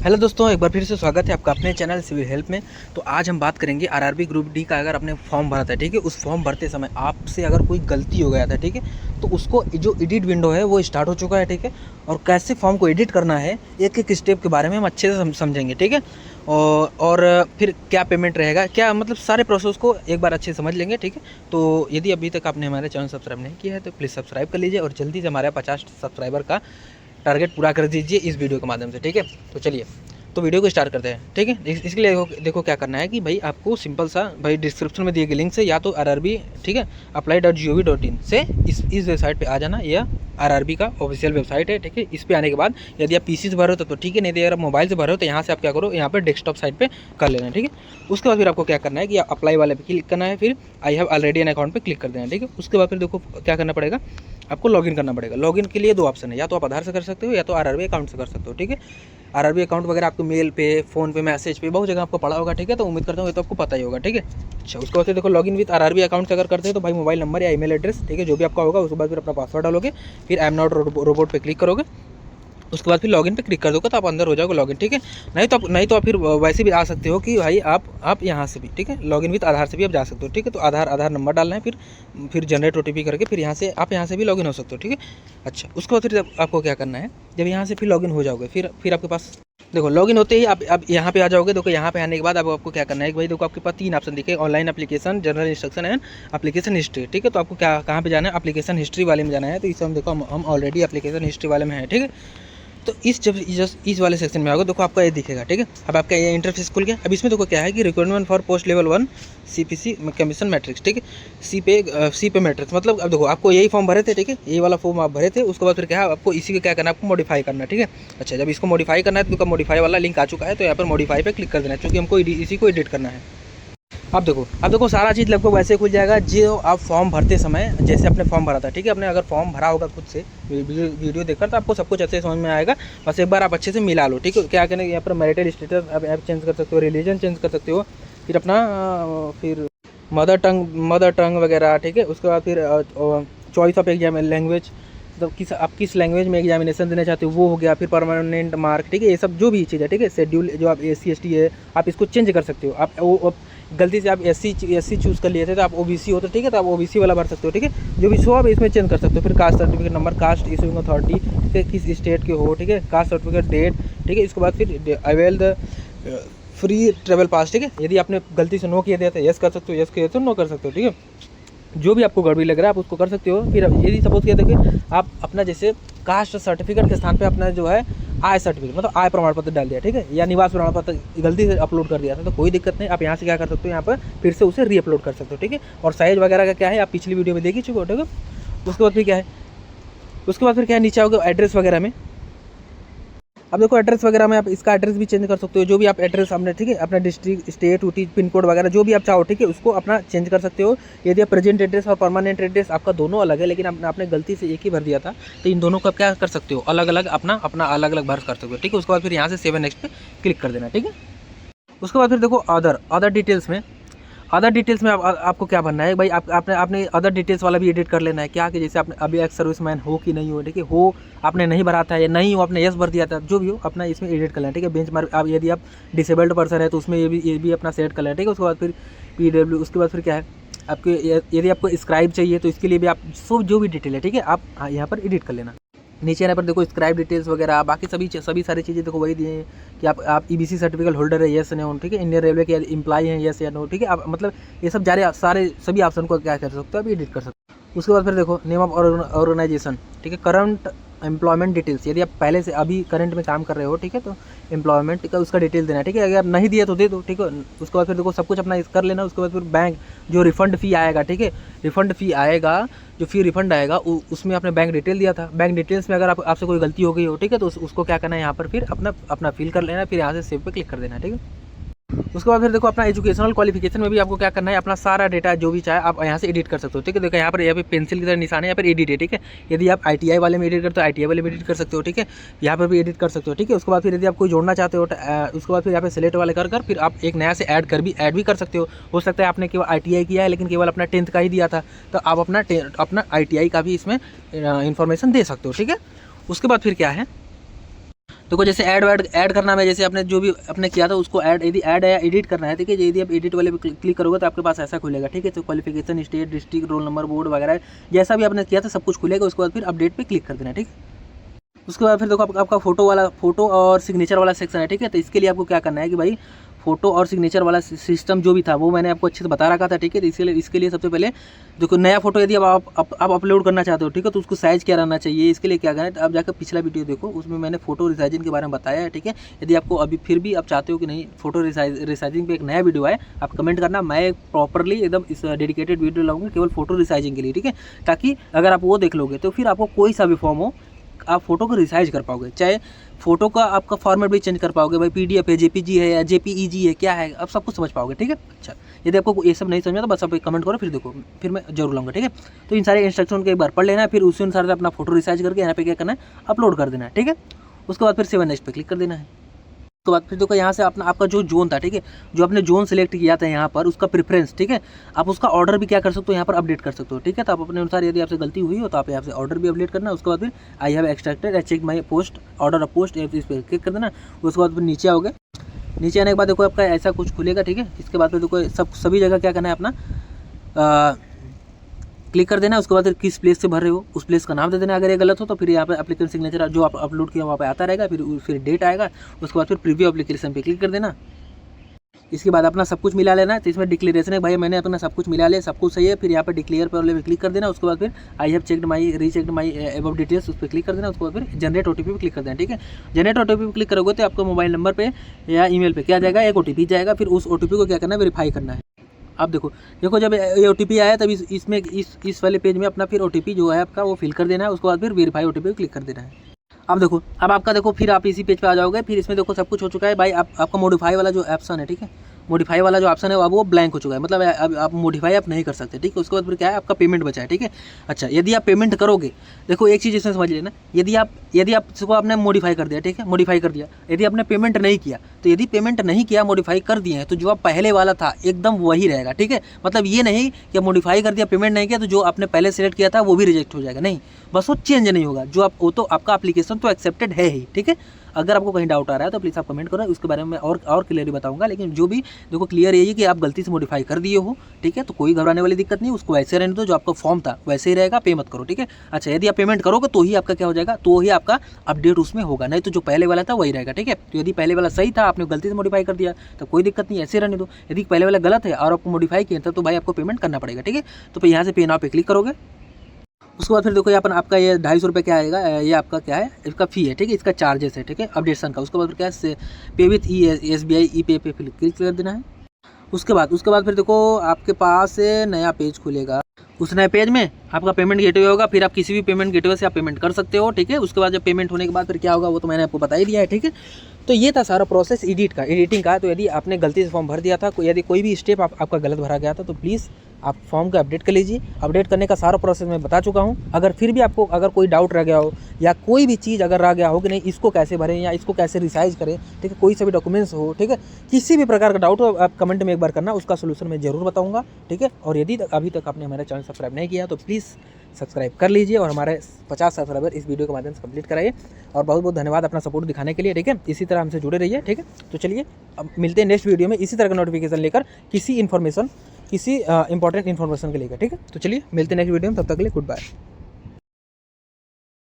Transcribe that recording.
Hello दोस्तों, एक बार फिर से स्वागत है आपका अपने चैनल सिविल हेल्प में। तो आज हम बात करेंगे आरआरबी ग्रुप डी का। अगर आपने फॉर्म भरा था, ठीक है, उस फॉर्म भरते समय आपसे अगर कोई गलती हो गया था, ठीक है, तो उसको जो एडिट विंडो है वो स्टार्ट हो चुका है, ठीक है, और कैसे फॉर्म को एडिट करना है एक एक स्टेप के बारे में हम अच्छे से समझेंगे, ठीक है। और फिर क्या पेमेंट रहेगा, क्या मतलब सारे प्रोसेस को एक बार अच्छे से समझ लेंगे, ठीक है। तो यदि अभी तक आपने हमारे चैनल सब्सक्राइब नहीं किया है तो प्लीज़ सब्सक्राइब कर लीजिए और जल्दी से हमारे 50 सब्सक्राइबर का टारगेट पूरा कर दीजिए इस वीडियो के माध्यम से, ठीक है। तो चलिए, तो वीडियो को स्टार्ट करते हैं, ठीक है। इसके लिए देखो क्या करना है कि भाई आपको सिंपल सा भाई डिस्क्रिप्शन में दिए गए लिंक से या तो आरआरबी, ठीक है, apply.gov.in से इस वेबसाइट पे आ जाना। यह आरआरबी का ऑफिशियल वेबसाइट है, ठीक है। इस पे आने के बाद यदि आप पीसी से भर रहे हो तो ठीक है, नहीं तो अगर आप मोबाइल से भर रहे हो तो यहाँ से आप क्या करो, यहाँ पर डेस्कटॉप साइट पे कर लेना, ठीक है। उसके बाद फिर आपको क्या करना है कि अप्लाई वाले पे क्लिक करना है, फिर I have already an account पे क्लिक कर देना है, ठीक है। उसके बाद फिर देखो क्या करना पड़ेगा, आपको लॉगिन करना पड़ेगा। लॉगिन के लिए दो ऑप्शन है, या तो आप आधार से कर सकते हो या तो आरआरबी अकाउंट से कर सकते हो, ठीक है। आरआरबी अकाउंट वगैरह आपको मेल पे, फ़ोन पे, मैसेज पे बहुत जगह आपको पड़ा होगा, ठीक है। तो उम्मीद करता हूँ ये तो आपको पता ही होगा, ठीक है। अच्छा, उसके बाद देखो लॉगिन विद आरआरबी अकाउंट से अगर करते हैं तो भाई मोबाइल नंबर या ईमेल एड्रेस, ठीक है, जो भी आपका होगा। उसके बाद फिर अपना पासवर्ड डालोगे, फिर आई एम नॉट रोबोट पे क्लिक करोगे। उसके बाद फिर लॉगिन पे क्लिक कर दोगे तो आप अंदर हो जाओगे लॉगिन, ठीक है। नहीं तो आप फिर वैसे भी आ सकते हो कि भाई आप यहाँ से भी, ठीक है, लॉगिन विद आधार से भी आप जा सकते हो, ठीक है। तो आधार नंबर डालना है, फिर जनरेट ओटीपी करके फिर यहाँ से भी लॉगिन हो सकते हो, ठीक है। अच्छा, उसके बाद फिर आपको क्या करना है, जब यहाँ से फिर लॉगिन हो जाओगे फिर आपके पास देखो लॉगिन होते ही आप यहाँ पे आ जाओगे। देखो यहाँ पे आने के बाद आपको क्या करना है कि भाई देखो आपके पास 3 ऑप्शन दिखे, online application, general instruction and application history, ठीक है। तो आपको कहाँ पे जाना है, एप्लीकेशन हिस्ट्री वाले में जाना है। तो इसे हम देखो हम ऑलरेडी एप्लीकेशन हिस्ट्री वाले में हैं, ठीक है। तो इस वाले सेक्शन में आओगे, देखो आपका ये दिखेगा, ठीक है। अब आपका ये इंटरफेस खुल गया। अब इसमें देखो क्या है कि requirement for post level 1 CPC commission matrix, ठीक है। सी पे मैट्रिक्स मतलब अब देखो आपको यही फॉर्म भरे थे, ठीक है, यही वाला फॉर्म आप भरे थे। उसके बाद फिर क्या है, आपको इसी को क्या करना है, आपको मॉडिफाई करना है, ठीक है। अच्छा, जब इसको मॉडिफाई करना है तो मॉडिफाई वाला लिंक आ चुका है, तो यहाँ पर मॉडिफाई पे क्लिक कर देना है, क्योंकि हमको इसी को एडिट करना है। अब देखो सारा चीज़ लगभग वैसे खुल जाएगा जो आप फॉर्म भरते समय जैसे आपने फॉर्म भरा था, ठीक है। आपने अगर फॉर्म भरा होगा खुद से वीडियो देखकर तो आपको सब कुछ अच्छे से समझ में आएगा। बस एक बार आप अच्छे से मिला लो, ठीक है। क्या करना है, यहाँ पर मैरिटल स्टेटस आप चेंज कर सकते हो, रिलीजन चेंज कर सकते हो, फिर अपना फिर मदर टंग वगैरह, ठीक है। उसके बाद फिर चॉइस ऑफ एग्जाम लैंग्वेज, तो आप किस लैंग्वेज में एग्जामिनेशन देना चाहते हो वो हो गया। फिर परमानेंट मार्क, ठीक है, ये सब जो भी चीज़ है, ठीक है। शेड्यूल जो आप SC ST है आप इसको चेंज कर सकते हो। आप वो गलती से आप SC चूज़ कर लिए थे तो आप OBC हो तो ठीक है, तो आप OBC वाला भर सकते हो, ठीक है। जो भी शो आप इसमें चेंज कर सकते हो। फिर caste certificate number, caste issuing authority, ठीक है, किस स्टेट के हो, ठीक है, कास्ट सर्टिफिकेट डेट, ठीक है। इसके बाद फिर अवेल द फ्री ट्रेवल पास, ठीक है। यदि आपने गलती से नो किया दिया तो यस कर सकते हो, यस किया तो नो कर सकते हो, ठीक है। जो भी आपको गड़बड़ी लग रहा है आप उसको कर सकते हो। फिर यदि सपोज किया देखिए आप अपना जैसे कास्ट सर्टिफिकेट के स्थान पे अपना जो है आय सर्टिफिकेट मतलब आय प्रमाण पत्र डाल दिया, ठीक है, या निवास प्रमाण पत्र गलती से अपलोड कर दिया था, तो कोई दिक्कत नहीं, आप यहाँ से क्या कर सकते हो, यहाँ पर फिर से उसे रीअपलोड कर सकते हो, ठीक है। और साइज वगैरह का क्या है आप पिछली वीडियो में देख ही चुके हो, ठीक है। उसके बाद फिर क्या है, नीचे आओगे एड्रेस वगैरह में। अब देखो एड्रेस वगैरह में आप इसका एड्रेस भी चेंज कर सकते हो, जो भी आप एड्रेस आपने, ठीक है, अपना district, state, Ooty, pin code वगैरह जो भी आप चाहो, ठीक है, उसको अपना चेंज कर सकते हो। यदि आप प्रेजेंट एड्रेस और परमानेंट एड्रेस आपका दोनों अलग है, लेकिन आपने गलती से एक ही भर दिया था, तो इन दोनों को आप क्या कर सकते हो, अलग अलग अपना अलग अलग भर कर सकते हो, ठीक है। उसके बाद फिर यहाँ से सेव नेक्स्ट पे क्लिक कर देना, ठीक है। उसके बाद फिर देखो अदर डिटेल्स में आपको क्या भरना है भाई, आपने अदर डिटेल्स वाला भी एडिट कर लेना है। क्या कि जैसे आपने अभी एक्स सर्विसमैन हो कि नहीं हो, ठीक है, हो आपने नहीं भरा था या नहीं हो आपने यस भर दिया था, जो भी हो अपना इसमें एडिट कर लेना, ठीक है। बेंचमार्क आप यदि आप डिसेबल्ड पर्सन है तो उसमें ये भी अपना सेट कर लेना, ठीक है। उसके बाद फिर PW, उसके बाद फिर क्या है आपके यदि आपको स्क्राइब चाहिए तो इसके लिए भी आप सब जो भी डिटेल है, ठीक है, आप यहाँ पर एडिट कर लेना। नीचे आने पर देखो स्क्राइब डिटेल्स वगैरह बाकी सभी सारी चीज़ें देखो वही दिए हैं कि आप EBC सर्टिफिकेट होल्डर है यस नो, ठीक है, इंडियन रेलवे के एम्प्लॉय हैं यस या नो, ठीक है। आप मतलब ये सब सारे सभी ऑप्शन को क्या कर सकते हो अभी एडिट कर सकते हो। उसके बाद फिर देखो नेम ऑफ ऑर्गेनाइजेशन, ठीक है, करंट एम्प्लॉयमेंट डिटेल्स, यदि आप पहले से अभी करंट में काम कर रहे हो, ठीक है, तो एम्प्लॉयमेंट का उसका डिटेल देना है, ठीक है। अगर नहीं दिया तो दे दो, ठीक है। उसके बाद फिर देखो सब कुछ अपना कर लेना। उसके बाद फिर बैंक जो रिफंड फ़ी आएगा, ठीक है, रिफंड फ़ी आएगा, जो फी रिफंड आएगा उसमें आपने बैंक डिटेल दिया था, बैंक डिटेल्स में अगर आपसे कोई गलती हो गई हो, ठीक है, तो उसको क्या करना है, यहाँ पर फिर अपना फिल कर लेना, फिर यहाँ से सेव पे क्लिक कर देना, ठीक है। उसके बाद फिर देखो अपना एजुकेशनल क्वालिफिकेशन में भी आपको क्या करना है, अपना सारा डेटा जो भी चाहे आप यहाँ से एडिट कर सकते हो, ठीक है। देखो यहाँ पे पेंसिल की तरह निशान है, यहाँ पर एडिट है, ठीक है। यदि आप ITI वाले में एडिट करते हो ITI वाले में एडिट कर सकते हो, ठीक है, यहाँ पर भी एडिट कर सकते हो, ठीक है। उसके बाद फिर यदि आप कोई जोड़ना चाहते हो उसके बाद फिर यहाँ पे सिलेक्ट वाले कर फिर आप एक नया से ऐड भी कर सकते हो सकता है आपने केवल ITI किया है लेकिन केवल अपना 10th का ही दिया था, तो आप अपना ITI का भी इसमें इन्फॉर्मेशन दे सकते हो, ठीक है। उसके बाद फिर क्या है, देखो जैसे ऐड करना है, जैसे आपने जो भी आपने किया था उसको ऐड, यदि ऐड या एडिट करना है, ठीक है। यदि आप एडिट वाले पे क्लिक करोगे तो आपके पास ऐसा खुलेगा, ठीक है। तो qualification, state, district, roll number, board वगैरह जैसा भी आपने किया था सब कुछ खुलेगा। उसके बाद फिर अपडेट पे क्लिक कर देना, ठीक है। उसके बाद फिर देखो आपका फोटो और सिग्नेचर वाला सेक्शन है, ठीक है। तो इसके लिए आपको क्या करना है कि भाई फोटो और सिग्नेचर वाला सिस्टम जो भी था वो मैंने आपको अच्छे से बता रखा था, ठीक है। तो इसके लिए सबसे पहले देखो नया फोटो यदि आप अपलोड करना चाहते हो, ठीक है, तो उसको साइज़ क्या रहना चाहिए, इसके लिए क्या करना है, तो आप जाकर पिछला वीडियो देखो, उसमें मैंने फोटो रिसाइजिंग के बारे में बताया है, ठीक है। यदि आपको अभी फिर भी आप चाहते हो कि नहीं फोटो रिसाइजिंग पे एक नया वीडियो आए, आप कमेंट करना, मैं प्रॉपरली एकदम इस डेडिकेटेड वीडियो लाऊंगा केवल फोटो रिसाइजिंग के लिए, ठीक है। ताकि अगर आप वो देख लोगे तो फिर आपको कोई सा भी फॉर्म हो आप फोटो को रिसाइज कर पाओगे। चाहे फोटो का आपका फॉर्मेट भी चेंज कर पाओगे, भाई पीडीएफ है, जेपीजी है या जेपीईजी है, क्या है, आप सब कुछ समझ पाओगे, ठीक है। अच्छा, यदि आपको ये सब नहीं समझा तो बस आप कमेंट करो, फिर देखो, फिर मैं जरूर लाऊंगा, ठीक है। तो इन सारे इंस्ट्रक्शन को एक बार पढ़ लेना है, फिर उसी अनुसार से अपना फोटो रिसाइज करके यहाँ पे क्या करना है, अपलोड कर देना है, ठीक है। उसके बाद फिर सेव नेक्स्ट पे क्लिक कर देना है। उसके बाद फिर देखो यहाँ से अपना आपका जो जोन था, ठीक है, जो आपने जोन सेलेक्ट किया था यहाँ पर उसका प्रेफरेंस, ठीक है, आप उसका ऑर्डर भी क्या कर सकते हो, यहाँ पर अपडेट कर सकते हो, ठीक है। तो आप अपने अनुसार यदि आपसे गलती हुई हो तो आप यहाँ से ऑर्डर भी अपडेट करना। उसके बाद फिर I have extracted check my post order of post, इस पर क्लिक कर देना। उसके बाद फिर नीचे आओगे, नीचे आने के बाद देखो आपका ऐसा कुछ खुलेगा, ठीक है। इसके बाद फिर देखो सभी जगह क्या करना है, अपना क्लिक कर देना। उसके बाद फिर किस प्लेस से भर रहे हो उस प्लेस का नाम दे देना। अगर ये गलत हो तो फिर यहाँ पे एप्लीकेशन सिग्नेचर जो आप अपलोड किया वहाँ पे आता रहेगा, फिर डेट आएगा। उसके बाद फिर प्रीव्यू एप्लीकेशन पे क्लिक कर देना। इसके बाद अपना सब कुछ मिला लेना। तो इसमें डिक्लेरेशन है, भाई मैंने अपना सब कुछ मिला लिया, सब कुछ सही है। फिर यहाँ पे डिक्लेयर पर वाले क्लिक कर देना। उसके बाद फिर I have checked my rechecked my above details उस पर क्लिक कर देना। उसके बाद फिर जनरेट ओटीपी पे क्लिक कर देना, ठीक है। जनरेट ओटीपी पे क्लिक करोगे तो आपको मोबाइल नंबर पे या ईमेल पे क्या जाएगा, एक ओटीपी जाएगा। फिर उस ओटीपी को क्या करना है, वेरीफाई करना है। आप देखो जब ये ओटीपी आया तब इसमें इस वाले पेज में अपना फिर ओटीपी जो है आपका वो फिल कर देना है। उसके बाद फिर वेरीफाई ओटीपी पे क्लिक कर देना है। अब देखो, अब आपका देखो फिर आप इसी पेज पे आ जाओगे। फिर इसमें देखो सब कुछ हो चुका है भाई। आपका मॉडिफाई वाला जो ऑप्शन है, ठीक है, मॉडिफाई वाला जो ऑप्शन है अब वो ब्लैंक हो चुका है, मतलब अब आप मॉडिफाई आप नहीं कर सकते, ठीक है। उसके बाद फिर क्या है, आपका पेमेंट बचा है, ठीक है। अच्छा, यदि आप पेमेंट करोगे, देखो एक चीज़ इसमें समझ लेना, यदि आप इसको आपने मॉडिफाई कर दिया, ठीक है, मॉडिफाई कर दिया, यदि आपने पेमेंट नहीं किया, तो यदि पेमेंट नहीं किया मॉडिफाई कर दिए हैं तो जो आप पहले वाला था एकदम वही रहेगा, ठीक है। मतलब ये नहीं कि मॉडिफाई कर दिया पेमेंट नहीं किया तो जो आपने पहले सेलेक्ट किया था वो भी रिजेक्ट हो जाएगा, नहीं, बस वो चेंज नहीं होगा। जो आप वो तो आपका एप्लीकेशन तो एक्सेप्टेड है ही, ठीक है। अगर आपको कहीं डाउट आ रहा है तो प्लीज़ आप कमेंट करो, उसके बारे में और क्लियरली बताऊंगा। लेकिन जो भी देखो क्लियर यही है कि आप गलती से मॉडिफाई कर दिए हो, ठीक है, तो कोई घबराने वाली दिक्कत नहीं, उसको वैसे रहने दो, जो आपका फॉर्म था वैसे ही रहेगा, पे मत करो, ठीक है। अच्छा, यदि आप पेमेंट करोगे तो ही आपका क्या हो जाएगा, तो ही आपका अपडेट उसमें होगा, नहीं तो जो पहले वाला था वही रहेगा, ठीक है। तो यदि पहले वाला सही था, आपने गलती से मॉडिफाई कर दिया तो कोई दिक्कत नहीं, ऐसे रहने दो। यदि पहले वाला गलत है और आपको मॉडिफाई किया था तो भाई आपको पेमेंट करना पड़ेगा, ठीक है। तो फिर यहाँ से पे नाउ पे क्लिक करोगे। उसके बाद फिर देखो यहाँ पर आपका ये 250 रुपये क्या आएगा, ये आपका क्या है, इसका फ़ी है, ठीक है, इसका चार्जेस है, ठीक है, अपडेशन का। उसके बाद फिर क्या है, पे विथ SBI ई पे क्लिक कर देना है। उसके बाद फिर देखो आपके पास नया पेज खुलेगा। उस नए पेज में आपका पेमेंट गेटवे होगा, फिर आप किसी भी पेमेंट गेटवे से आप पेमेंट कर सकते हो, ठीक है। उसके बाद जब पेमेंट होने के बाद फिर क्या होगा वो तो मैंने आपको बता ही दिया है, ठीक है। तो ये था सारा प्रोसेस एडिटिंग का। तो यदि आपने गलती से फॉर्म भर दिया था, यदि कोई भी स्टेप आपका गलत भरा गया था तो प्लीज़ आप फॉर्म को अपडेट कर लीजिए। अपडेट करने का सारा प्रोसेस मैं बता चुका हूँ। अगर फिर भी आपको अगर कोई डाउट रह गया हो या कोई भी चीज़ अगर रह गया हो कि नहीं इसको कैसे भरें या इसको कैसे रिसाइज करें, ठीक है, कोई सा भी डॉक्यूमेंट्स हो, ठीक है, किसी भी प्रकार का डाउट हो आप कमेंट में एक बार करना, उसका सोल्यूशन मैं ज़रूर बताऊँगा, ठीक है। और यदि अभी तक आपने हमारा चैनल सब्सक्राइब नहीं किया तो प्लीज़ सब्सक्राइब कर लीजिए और हमारे 50 सब्सक्राइबर इस वीडियो के माध्यम से कंप्लीट कराइए। और बहुत बहुत धन्यवाद अपना सपोर्ट दिखाने के लिए, ठीक है। इसी तरह हमसे जुड़े रहिए, ठीक है। तो चलिए अब मिलते हैं नेक्स्ट वीडियो में इसी तरह का नोटिफिकेशन लेकर, किसी इंपॉर्टेंट इन्फॉर्मेशन के लेकर, ठीक है। तो चलिए मिलते हैं नेक्स्ट वीडियो में, तब तक के लिए गुड बाय।